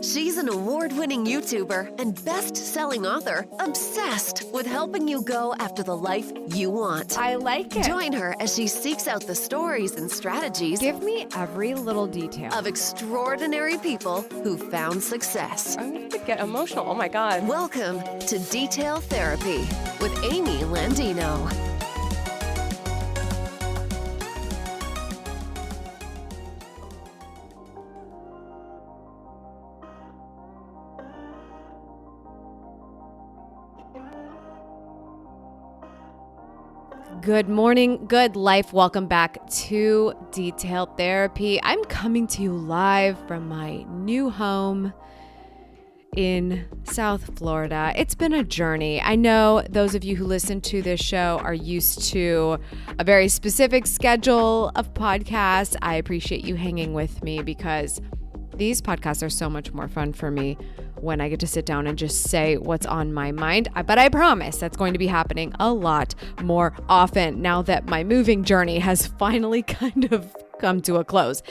She's an award-winning YouTuber and best-selling author obsessed with helping you go after the life you want. I like it. Join her as she seeks out the stories and strategies Give me every little detail of extraordinary people who found success. I'm going to get emotional. Oh my God. Welcome to Detail Therapy with Amy Landino. Good morning, good life. Welcome back to Detail Therapy. I'm coming to you live from my new home in South Florida. It's been a journey. I know those of you who listen to this show are used to a very specific schedule of podcasts. I appreciate you hanging with me because these podcasts are so much more fun for me when I get to sit down and just say what's on my mind. But I promise that's going to be happening a lot more often now that my moving journey has finally kind of come to a close.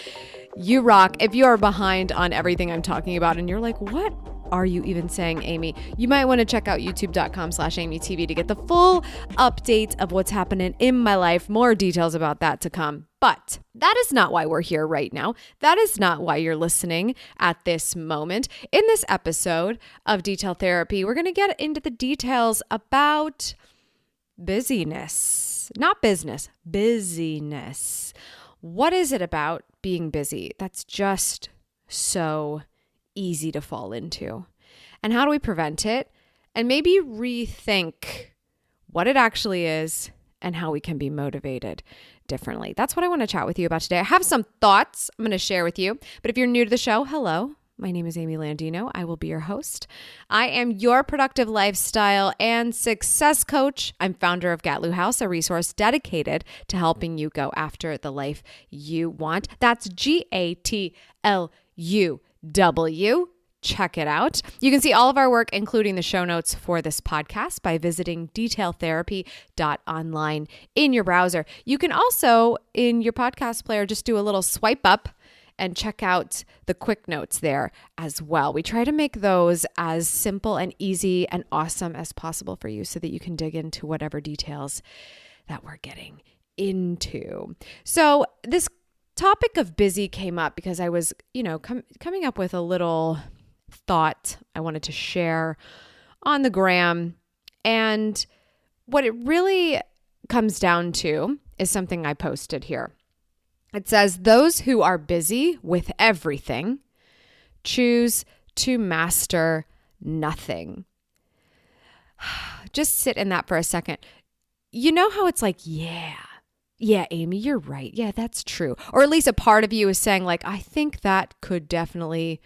You rock. If you are behind on everything I'm talking about and you're like, what are you even saying, Amy? You might want to check out youtube.com/AmyTV to get the full update of what's happening in my life. More details about that to come. But that is not why we're here right now. That is not why you're listening at this moment. In this episode of Detail Therapy, we're going to get into the details about busyness, not business, busyness. What is it about being busy that's just so easy to fall into? And how do we prevent it? And maybe rethink what it actually is and how we can be motivated differently. That's what I want to chat with you about today. I have some thoughts I'm going to share with you. But if you're new to the show, hello. My name is Amy Landino. I will be your host. I am your productive lifestyle and success coach. I'm founder of Gatlu House, a resource dedicated to helping you go after the life you want. That's GATLUW. Check it out. You can see all of our work, including the show notes for this podcast, by visiting detailtherapy.online in your browser. You can also, in your podcast player, just do a little swipe up and check out the quick notes there as well. We try to make those as simple and easy and awesome as possible for you so that you can dig into whatever details that we're getting into. So this topic of busy came up because I was, coming up with a little thought I wanted to share on the gram. And what it really comes down to is something I posted here. It says, those who are busy with everything choose to master nothing. Just sit in that for a second. You know how it's like, yeah, Amy, you're right. Yeah, that's true. Or at least a part of you is saying like, I think that could definitely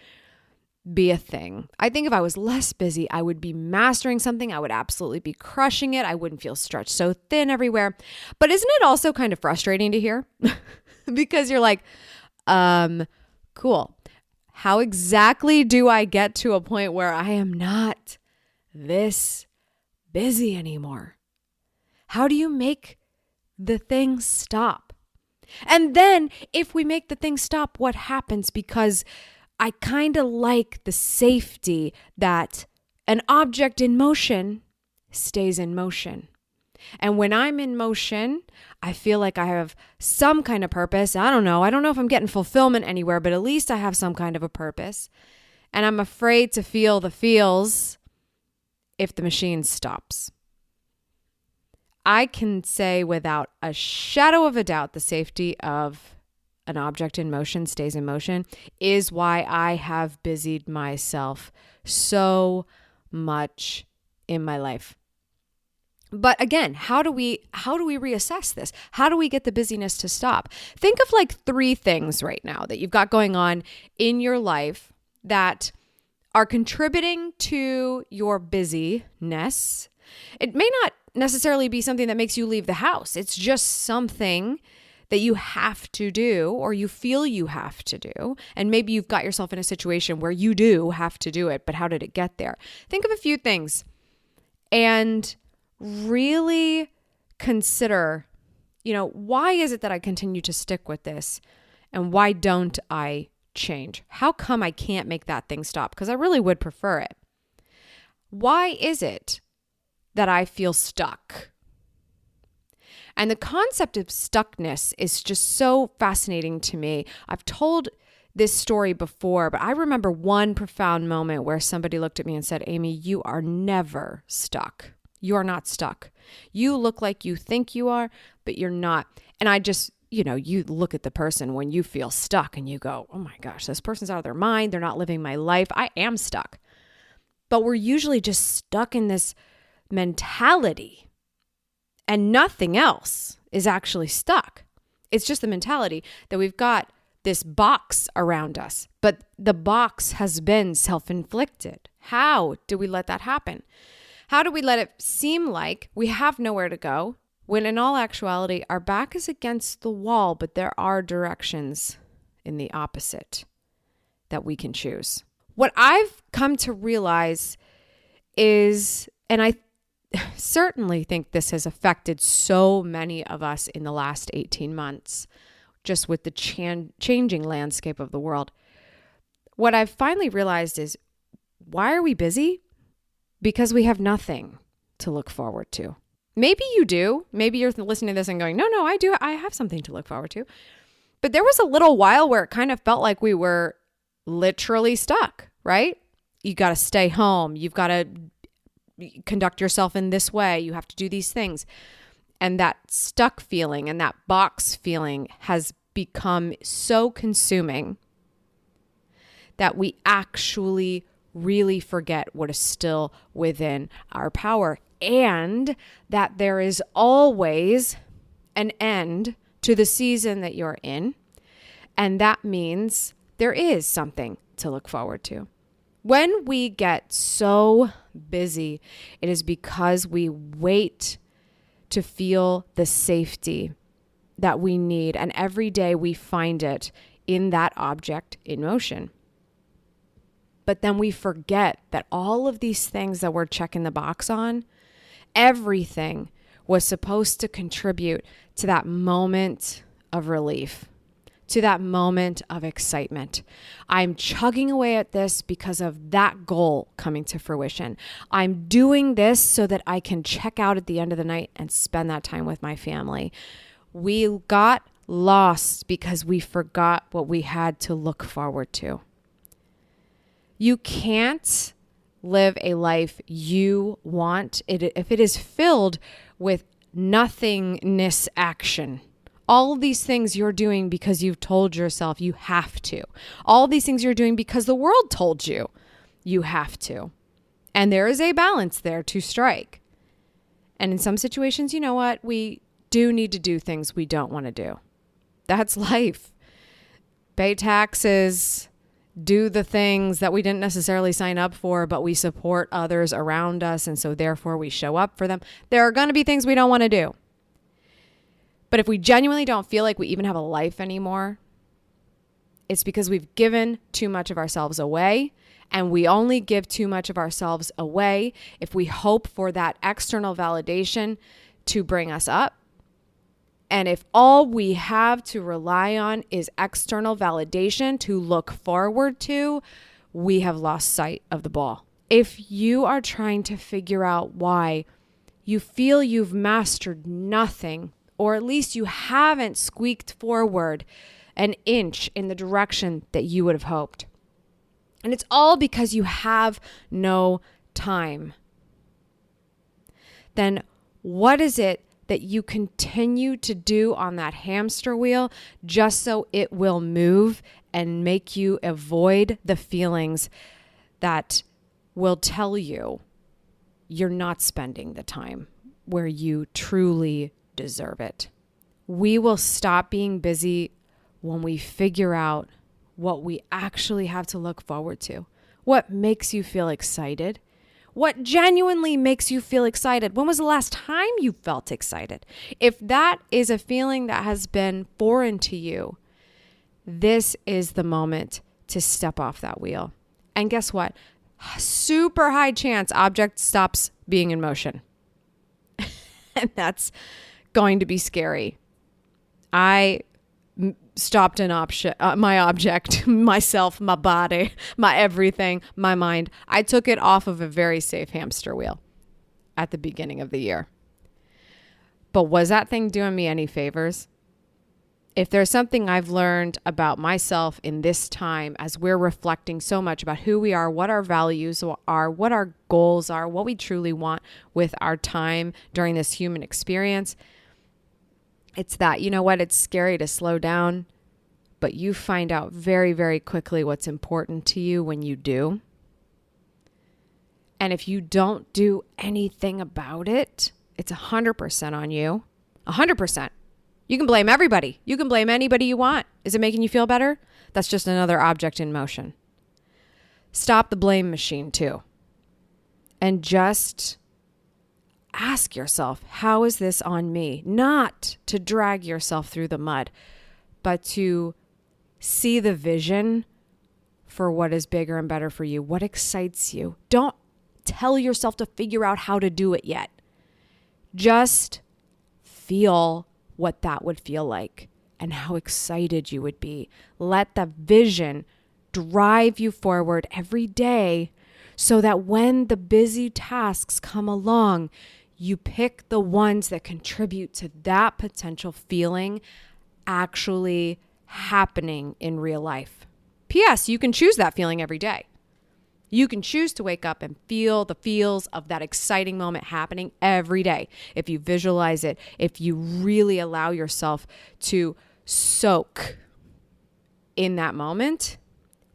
be a thing. I think if I was less busy, I would be mastering something. I would absolutely be crushing it. I wouldn't feel stretched so thin everywhere. But isn't it also kind of frustrating to hear? Because you're like, cool. How exactly do I get to a point where I am not this busy anymore? How do you make the thing stop? And then if we make the thing stop, what happens? Because I kind of like the safety that an object in motion stays in motion. And when I'm in motion, I feel like I have some kind of purpose. I don't know if I'm getting fulfillment anywhere, but at least I have some kind of a purpose. And I'm afraid to feel the feels if the machine stops. I can say without a shadow of a doubt, the safety of an object in motion stays in motion is why I have busied myself so much in my life. But again, how do we reassess this? How do we get the busyness to stop? Think of like 3 things right now that you've got going on in your life that are contributing to your busyness. It may not necessarily be something that makes you leave the house. It's just something that you have to do or you feel you have to do. And maybe you've got yourself in a situation where you do have to do it, but how did it get there? Think of a few things and really consider, why is it that I continue to stick with this? And why don't I change? How come I can't make that thing stop? Because I really would prefer it. Why is it that I feel stuck? And the concept of stuckness is just so fascinating to me. I've told this story before, but I remember one profound moment where somebody looked at me and said, Amy, you are never stuck. You are not stuck. You look like you think you are, but you're not. And I just, you look at the person when you feel stuck and you go, oh my gosh, this person's out of their mind. They're not living my life. I am stuck. But we're usually just stuck in this mentality and nothing else is actually stuck. It's just the mentality that we've got this box around us, but the box has been self-inflicted. How do we let that happen? How do we let it seem like we have nowhere to go when in all actuality, our back is against the wall, but there are directions in the opposite that we can choose? What I've come to realize is, and I certainly think this has affected so many of us in the last 18 months, just with the changing landscape of the world. What I've finally realized is, why are we busy? Because we have nothing to look forward to. Maybe you do. Maybe you're listening to this and going, no, I do. I have something to look forward to. But there was a little while where it kind of felt like we were literally stuck, right? You got to stay home. You've got to conduct yourself in this way. You have to do these things. And that stuck feeling and that box feeling has become so consuming that we actually really forget what is still within our power, and that there is always an end to the season that you're in. And that means there is something to look forward to. When we get so busy, it is because we wait to feel the safety that we need. And every day we find it in that object in motion. But then we forget that all of these things that we're checking the box on, everything was supposed to contribute to that moment of relief, to that moment of excitement. I'm chugging away at this because of that goal coming to fruition. I'm doing this so that I can check out at the end of the night and spend that time with my family. We got lost because we forgot what we had to look forward to. You can't live a life you want if it is filled with nothingness action. All of these things you're doing because you've told yourself you have to. All these things you're doing because the world told you you have to. And there is a balance there to strike. And in some situations, you know what? We do need to do things we don't want to do. That's life. Pay taxes, do the things that we didn't necessarily sign up for, but we support others around us, and so therefore we show up for them. There are going to be things we don't want to do. But if we genuinely don't feel like we even have a life anymore, it's because we've given too much of ourselves away, and we only give too much of ourselves away if we hope for that external validation to bring us up. And if all we have to rely on is external validation to look forward to, we have lost sight of the ball. If you are trying to figure out why you feel you've mastered nothing, or at least you haven't squeaked forward an inch in the direction that you would have hoped, and it's all because you have no time, then what is it that you continue to do on that hamster wheel just so it will move and make you avoid the feelings that will tell you you're not spending the time where you truly deserve it? We will stop being busy when we figure out what we actually have to look forward to. What makes you feel excited? What genuinely makes you feel excited? When was the last time you felt excited? If that is a feeling that has been foreign to you, this is the moment to step off that wheel. And guess what? Super high chance object stops being in motion. And that's going to be scary. I stopped an my object, myself, my body, my everything, my mind. I took it off of a very safe hamster wheel at the beginning of the year. But was that thing doing me any favors? If there's something I've learned about myself in this time, as we're reflecting so much about who we are, what our values are, what our goals are, what we truly want with our time during this human experience, it's that, you know what, it's scary to slow down, but you find out very, very quickly what's important to you when you do. And if you don't do anything about it, it's 100% on you. 100%. You can blame everybody. You can blame anybody you want. Is it making you feel better? That's just another object in motion. Stop the blame machine too. And just ask yourself, how is this on me? Not to drag yourself through the mud, but to see the vision for what is bigger and better for you. What excites you? Don't tell yourself to figure out how to do it yet. Just feel what that would feel like and how excited you would be. Let the vision drive you forward every day so that when the busy tasks come along, you pick the ones that contribute to that potential feeling actually happening in real life. P.S. You can choose that feeling every day. You can choose to wake up and feel the feels of that exciting moment happening every day. If you visualize it, if you really allow yourself to soak in that moment,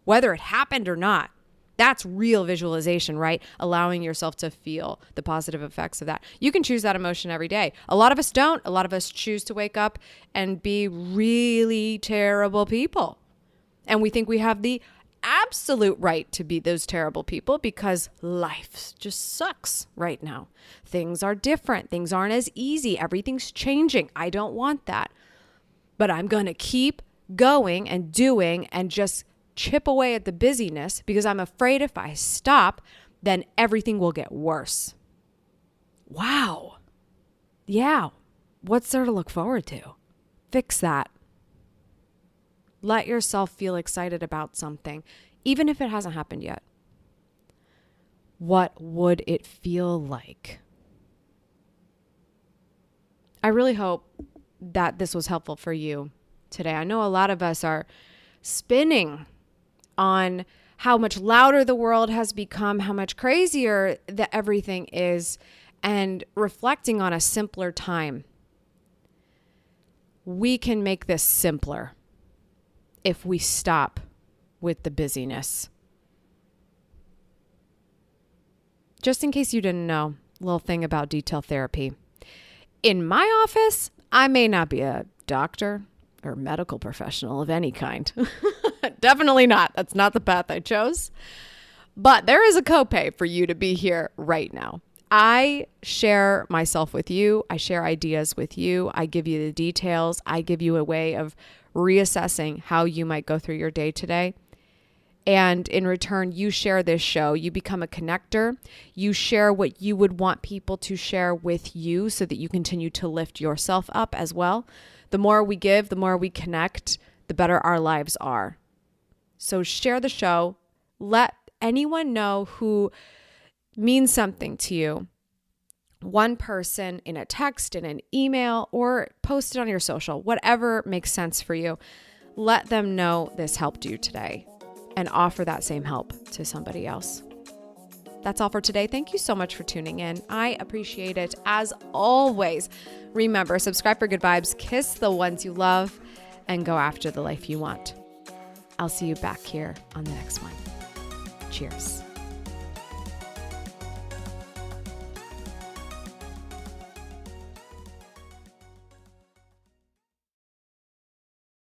whether it happened or not, that's real visualization, right? Allowing yourself to feel the positive effects of that. You can choose that emotion every day. A lot of us don't. A lot of us choose to wake up and be really terrible people. And we think we have the absolute right to be those terrible people because life just sucks right now. Things are different. Things aren't as easy. Everything's changing. I don't want that. But I'm going to keep going and doing and just chip away at the busyness because I'm afraid if I stop, then everything will get worse. Wow. Yeah. What's there to look forward to? Fix that. Let yourself feel excited about something, even if it hasn't happened yet. What would it feel like? I really hope that this was helpful for you today. I know a lot of us are spinning on how much louder the world has become, how much crazier that everything is, and reflecting on a simpler time. We can make this simpler if we stop with the busyness. Just in case you didn't know, a little thing about detail therapy. In my office, I may not be a doctor or medical professional of any kind. Definitely not. That's not the path I chose. But there is a copay for you to be here right now. I share myself with you. I share ideas with you. I give you the details. I give you a way of reassessing how you might go through your day today. And in return, you share this show. You become a connector. You share what you would want people to share with you so that you continue to lift yourself up as well. The more we give, the more we connect, the better our lives are. So share the show. Let anyone know who means something to you. One person in a text, in an email, or post it on your social, whatever makes sense for you. Let them know this helped you today and offer that same help to somebody else. That's all for today. Thank you so much for tuning in. I appreciate it. As always, remember, subscribe for good vibes, kiss the ones you love, and go after the life you want. I'll see you back here on the next one. Cheers.